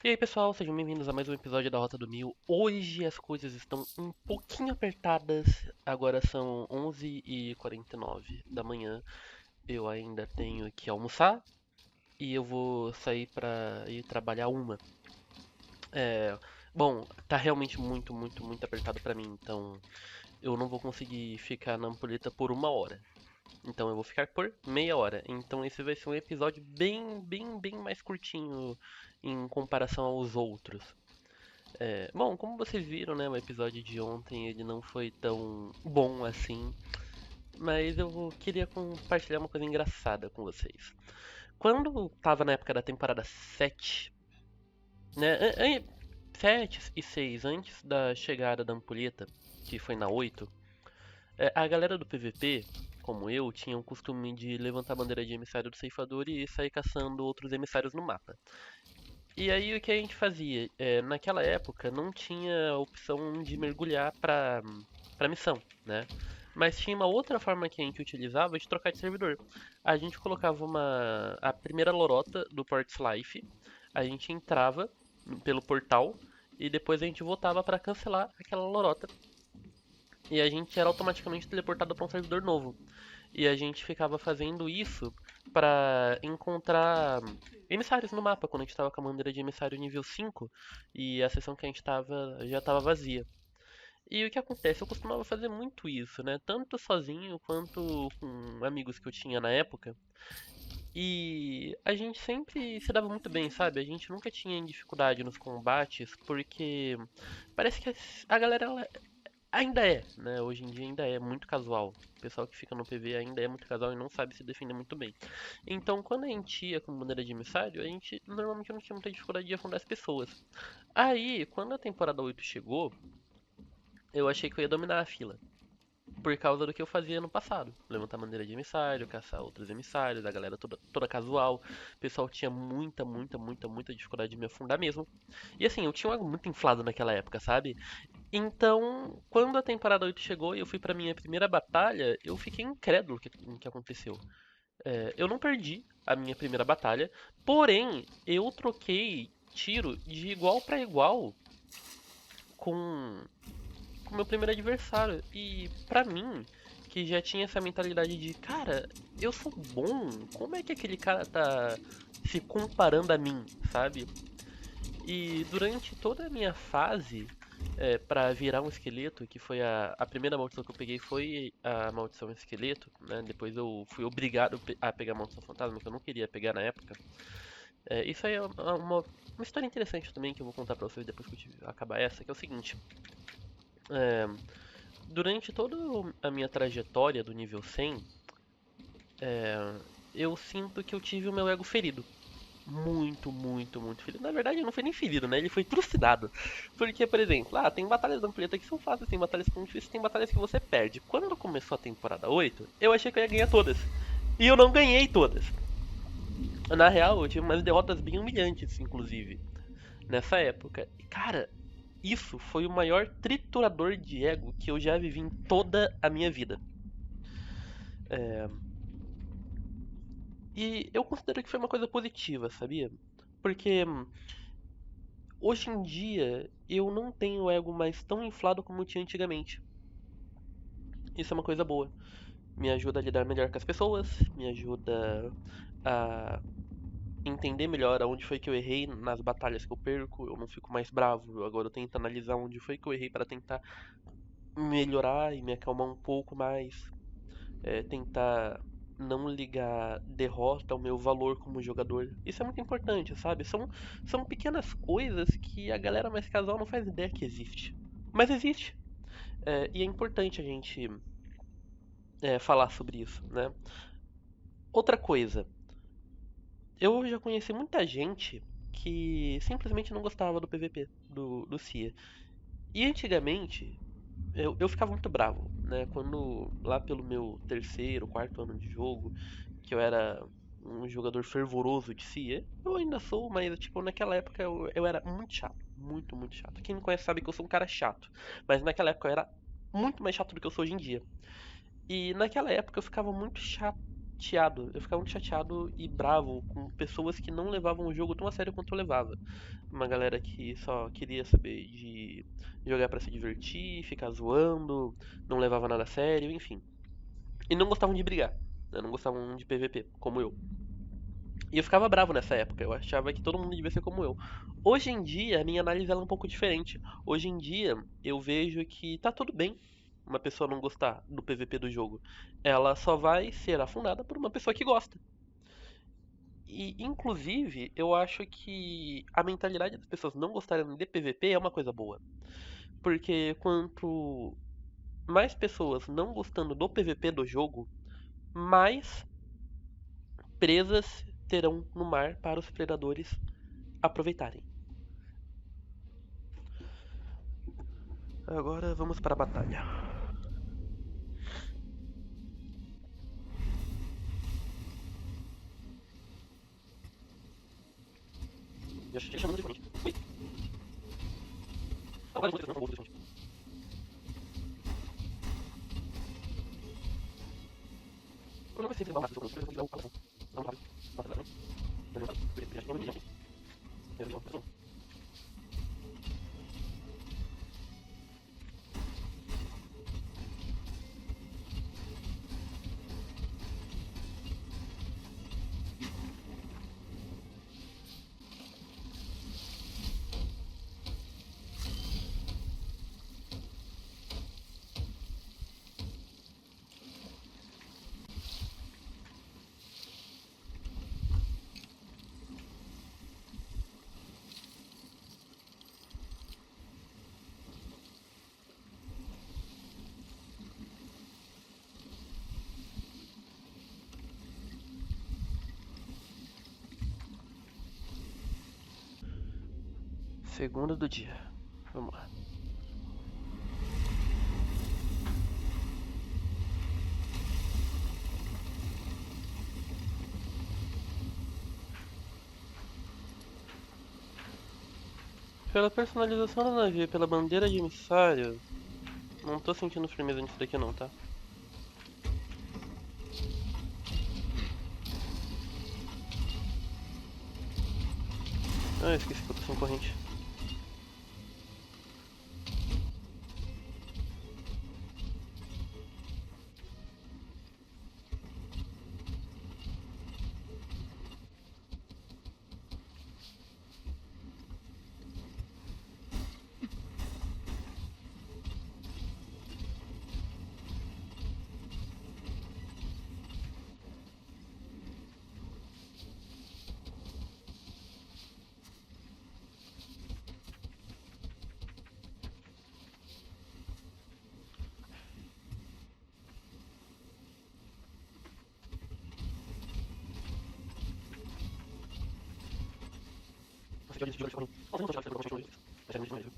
E aí pessoal, sejam bem-vindos a mais um episódio da Rota do Mil. Hoje as coisas estão um pouquinho apertadas, agora são 11h49 da manhã. Eu ainda tenho que almoçar e eu vou sair pra ir trabalhar uma. É, bom, tá realmente muito apertado pra mim, então eu não vou conseguir ficar na ampulheta por 1 hora. Então eu vou ficar por meia hora. Então esse vai ser um episódio bem mais curtinho em comparação aos outros. Bom, como vocês viram, né, o episódio de ontem ele não foi tão bom assim, mas queria compartilhar uma coisa engraçada com vocês. Quando tava na época da temporada 7, né, 7 e 6, antes da chegada da Ampulheta, que foi na 8, a galera do PVP, como eu, tinha o costume de levantar a bandeira de emissário do ceifador e sair caçando outros emissários no mapa. E aí o que a gente fazia? Naquela época não tinha a opção de mergulhar pra missão, né? Mas tinha uma outra forma que a gente utilizava de trocar de servidor. A gente colocava a primeira lorota do Ports Life, a gente entrava pelo portal e depois a gente voltava para cancelar aquela lorota e a gente era automaticamente teleportado para um servidor novo. E a gente ficava fazendo isso pra encontrar emissários no mapa, quando a gente tava com a bandeira de emissário nível 5 e a seção que a gente tava já tava vazia. E o que acontece? Eu costumava fazer muito isso, né? Tanto sozinho quanto com amigos que eu tinha na época. E a gente sempre se dava muito bem, sabe? A gente nunca tinha dificuldade nos combates, porque parece que a galera ainda é, né? Hoje em dia ainda é muito casual. O pessoal que fica no PV ainda é muito casual e não sabe se defender muito bem. Então, quando a gente ia com bandeira de emissário, a gente normalmente não tinha muita dificuldade de afundar as pessoas. Aí, quando a temporada 8 chegou, eu achei que eu ia dominar a fila. Por causa do que eu fazia no passado. Levantar bandeira de emissário, caçar outros emissários, a galera toda casual. O pessoal tinha muita dificuldade de me afundar mesmo. E assim, eu tinha algo muito inflado naquela época, sabe? Então, quando a temporada 8 chegou e eu fui pra minha primeira batalha, eu fiquei incrédulo no que aconteceu. Eu não perdi a minha primeira batalha, porém, eu troquei tiro de igual pra igual com o meu primeiro adversário. E pra mim, que já tinha essa mentalidade de, cara, eu sou bom, como é que aquele cara tá se comparando a mim, sabe? E durante toda a minha fase para virar um esqueleto, que foi a primeira maldição que eu peguei foi a maldição esqueleto, né? Depois eu fui obrigado a pegar a maldição fantasma, que eu não queria pegar na época. Isso aí é uma história interessante também que eu vou contar pra vocês depois que eu acabar essa, que é o seguinte. É, durante toda a minha trajetória do nível 100, é, eu sinto que eu tive o meu ego ferido. Muito ferido. Na verdade, não foi nem ferido, né? Ele foi trucidado. Porque, por exemplo, tem batalhas da ampulheta que são fáceis, tem batalhas que são difíceis, tem batalhas que você perde. Quando começou a temporada 8, eu achei que eu ia ganhar todas. E eu não ganhei todas. Na real, eu tive umas derrotas bem humilhantes, inclusive, nessa época. E, cara, isso foi o maior triturador de ego que eu já vivi em toda a minha vida. É, E eu considero que foi uma coisa positiva, sabia? Porque hoje em dia eu não tenho o ego mais tão inflado como eu tinha antigamente. Isso é uma coisa boa. Me ajuda a lidar melhor com as pessoas, me ajuda a entender melhor aonde foi que eu errei nas batalhas que eu perco, eu não fico mais bravo. Agora eu tento analisar onde foi que eu errei para tentar melhorar e me acalmar um pouco mais. Tentar não ligar derrota ao meu valor como jogador. Isso é muito importante, sabe? São pequenas coisas que a galera mais casual não faz ideia que existe. Mas existe. E é importante a gente falar sobre isso, né? Outra coisa, eu já conheci muita gente que simplesmente não gostava do PVP, do CIA. E antigamente, eu ficava muito bravo, né? Quando lá pelo meu terceiro, quarto ano de jogo, que eu era um jogador fervoroso de CIA, eu ainda sou, mas tipo, naquela época eu era muito chato, muito chato. Quem me conhece sabe que eu sou um cara chato, mas naquela época eu era muito mais chato do que eu sou hoje em dia. E naquela época eu ficava muito chato. eu ficava muito chateado e bravo com pessoas que não levavam o jogo tão a sério quanto eu levava. Uma galera que só queria saber de jogar pra se divertir, ficar zoando, não levava nada a sério, enfim. E não gostavam de brigar, né? Não gostavam de PVP, como eu. E eu ficava bravo nessa época, eu achava que todo mundo devia ser como eu. Hoje em dia, a minha análise ela é um pouco diferente. Hoje em dia, eu vejo que tá tudo bem uma pessoa não gostar do PVP do jogo. Ela só vai ser afundada por uma pessoa que gosta. E, inclusive, eu acho que a mentalidade das pessoas não gostarem de PVP é uma coisa boa. Porque quanto mais pessoas não gostando do PVP do jogo, mais presas terão no mar para os predadores aproveitarem. Agora vamos para a batalha. Já achei chamando de frente. Ui. Agora eu vou de frente. Eu não sei se vai rápido, eu vou tirar o calção. Não, rápido. Passa lá, né? Eu já tinha um vídeo. Eu já tinha um. Segunda do dia. Vamos lá. Pela personalização da nave e pela bandeira de emissário, não tô sentindo firmeza nisso daqui não, tá? Ah, eu esqueci que eu tô sem corrente. Nossa, que olha esse corrente. Nossa, eu não tô chegando pra corrente. Vai ser muito demais, viu?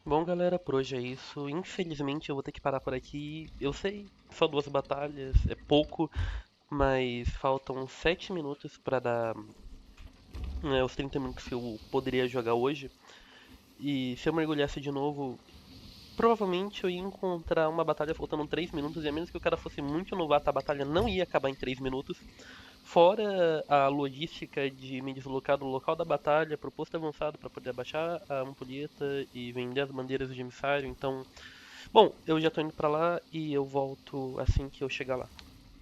Bom, galera, por hoje é isso. Infelizmente eu vou ter que parar por aqui. Eu sei, só 2 batalhas, é pouco, mas faltam 7 minutos pra dar, né, os 30 minutos que eu poderia jogar hoje. E se eu mergulhasse de novo, provavelmente eu ia encontrar uma batalha faltando 3 minutos, e a menos que o cara fosse muito novato, a batalha não ia acabar em 3 minutos. Fora a logística de me deslocar do local da batalha pro posto avançado para poder abaixar a ampulheta e vender as bandeiras de emissário. Então, bom, eu já tô indo pra lá e eu volto assim que eu chegar lá.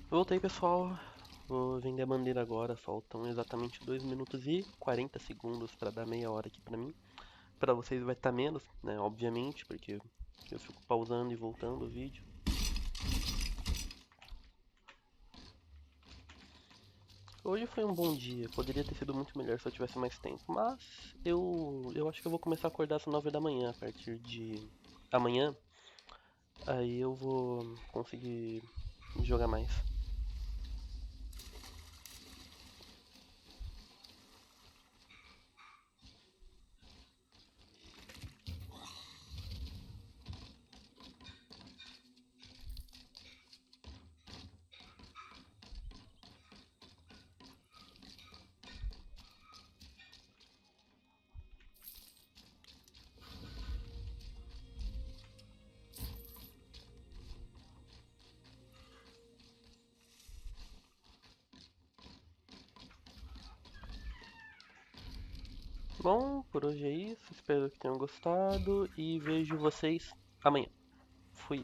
Voltei, pessoal. Vou vender a bandeira agora. Faltam exatamente 2 minutos e 40 segundos para dar meia hora aqui pra mim. Pra vocês vai estar menos, né? Obviamente, porque eu fico pausando e voltando o vídeo. Hoje foi um bom dia, poderia ter sido muito melhor se eu tivesse mais tempo, mas eu acho que eu vou começar a acordar às 9 da manhã a partir de amanhã, aí eu vou conseguir jogar mais. Bom, por hoje é isso, espero que tenham gostado e vejo vocês amanhã. Fui.